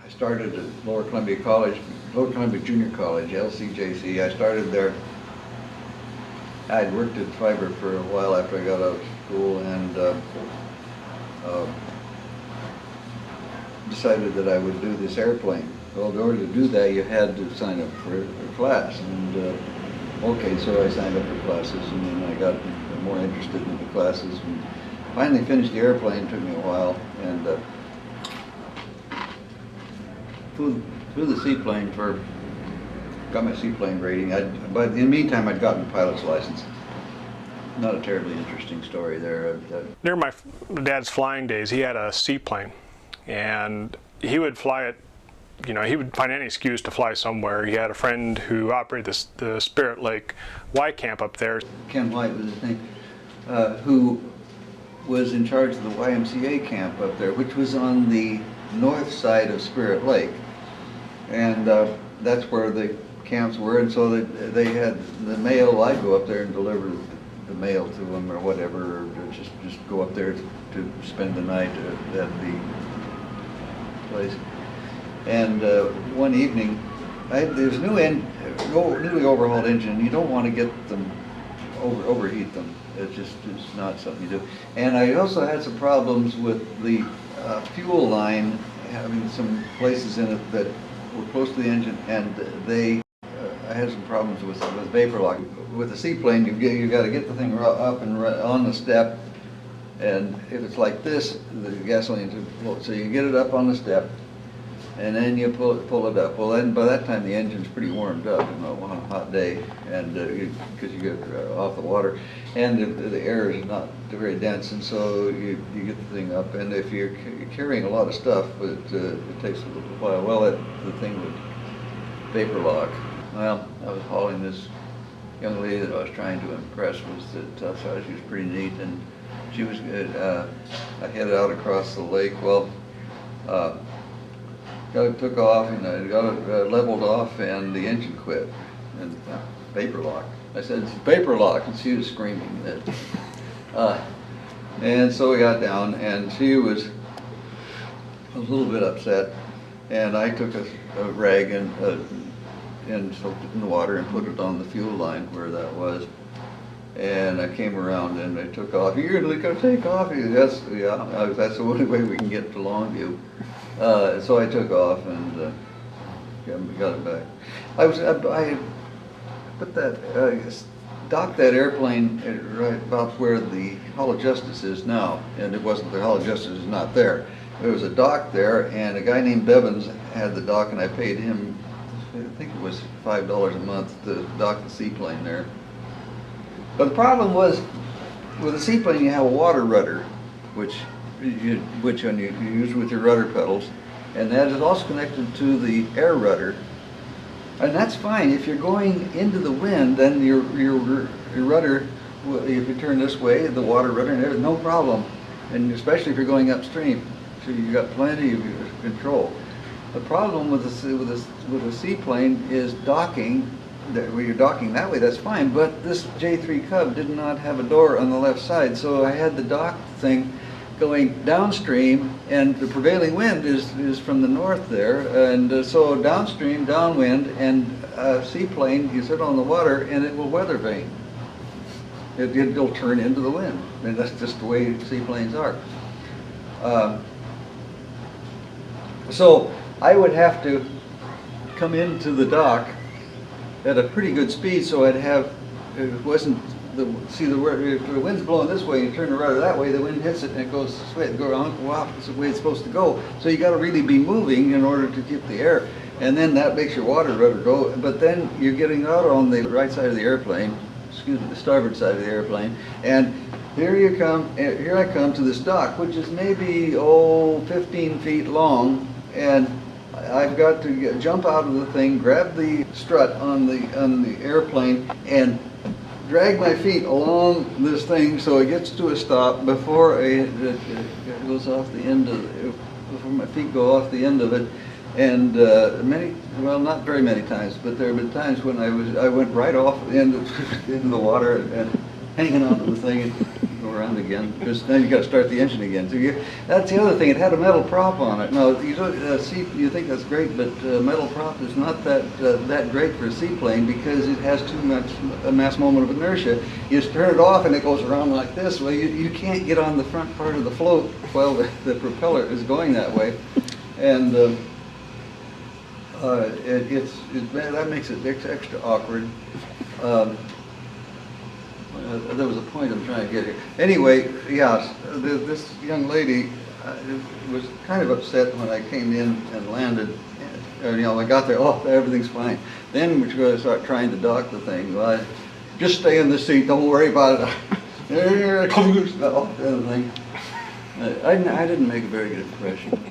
I started at Lower Columbia College, Lower Columbia Junior College, LCJC. I started there. I'd worked at fiber for a while after I got out of school, and decided that I would do this airplane. Well, in order to do that, you had to sign up for a class, and okay, so I signed up for classes, and then I got more interested in the classes, and finally finished the airplane. It took me a while, and flew the seaplane got my seaplane rating. But in the meantime, I'd gotten a pilot's license. Not a terribly interesting story there. Near my dad's flying days, he had a seaplane, and he would fly it. You know, he would find any excuse to fly somewhere. He had a friend who operated the Spirit Lake Y camp up there. Ken White was his name, who was in charge of the YMCA camp up there, which was on the north side of Spirit Lake. And that's where the camps were, and so they had the mail. I'd go up there and deliver the mail to them or whatever, or just go up there to spend the night at the place. And one evening, there's a newly overhauled engine. You don't want to get them, overheat them. It's not something you do. And I also had some problems with the fuel line, having some places in it that were close to the engine, and I had some problems with vapor lock. With the seaplane, you got to get the thing up and on the step, and if it's like this, the gasoline's float. So you get it up on the step, and then you pull it up. Well, then by that time the engine's pretty warmed up, on a hot day, and because you get off the water, and the air is not very dense, and so you get the thing up. And if you're carrying a lot of stuff, it takes a little while. Well, the thing would vapor lock. Well, I was hauling this young lady that I was trying to impress. She was pretty neat, and she was good. I headed out across the lake. Well. Took off, and I got it leveled off, and the engine quit, and vapor lock. I said, "It's vapor lock," and she was screaming that. And so we got down, and she was a little bit upset, and I took a rag and soaked it in the water and put it on the fuel line where that was. And I came around and I took off. "You're going to take off?" That's the only way we can get to Longview. So I took off and got it back. I put that docked that airplane right about where the Hall of Justice is now, and it wasn't. The Hall of Justice is not there. There was a dock there, and a guy named Bevins had the dock, and I paid him, I think it was $5 a month to dock the seaplane there. But the problem was, with a seaplane you have a water rudder, which you use with your rudder pedals, and that is also connected to the air rudder. And that's fine. If you're going into the wind, then your rudder, if you turn this way, the water rudder, there's no problem. And especially if you're going upstream, so you've got plenty of control. The problem with a seaplane is docking. Where you're docking that way, that's fine, but this J3 Cub did not have a door on the left side, so I had the dock thing going downstream, and the prevailing wind is from the north there, and so downstream, downwind, and seaplane, you sit on the water and it will weather vane. It'll turn into the wind, and that's just the way seaplanes are. So I would have to come into the dock at a pretty good speed, so I'd have, it wasn't, if the wind's blowing this way, you turn the rudder that way, the wind hits it and it goes straight, it's the way it's supposed to go. So you got to really be moving in order to keep the air, and then that makes your water rudder go. But then you're getting out on the right side of the airplane, the starboard side of the airplane, and here I come to this dock, which is maybe 15 feet long, and I've got to jump out of the thing, grab the strut on the airplane, and drag my feet along this thing so it gets to a stop before it goes off the end of it, before my feet go off the end of it. And not very many times, but there have been times when I went right off the end into the water and hanging onto the thing and go around again, because then you got to start the engine again. So that's the other thing. It had a metal prop on it. Now you don't you think that's great, but metal prop is not that great for a seaplane because it has too much a mass moment of inertia. You just turn it off and it goes around like this. Well, you can't get on the front part of the float while the propeller is going that way, and that makes it extra awkward. There was a point I'm trying to get here. Anyway, yeah, this young lady was kind of upset when I came in and landed. I got there, oh, everything's fine. Then we're going to start trying to dock the thing. Well, just stay in the seat, don't worry about it. I didn't make a very good impression.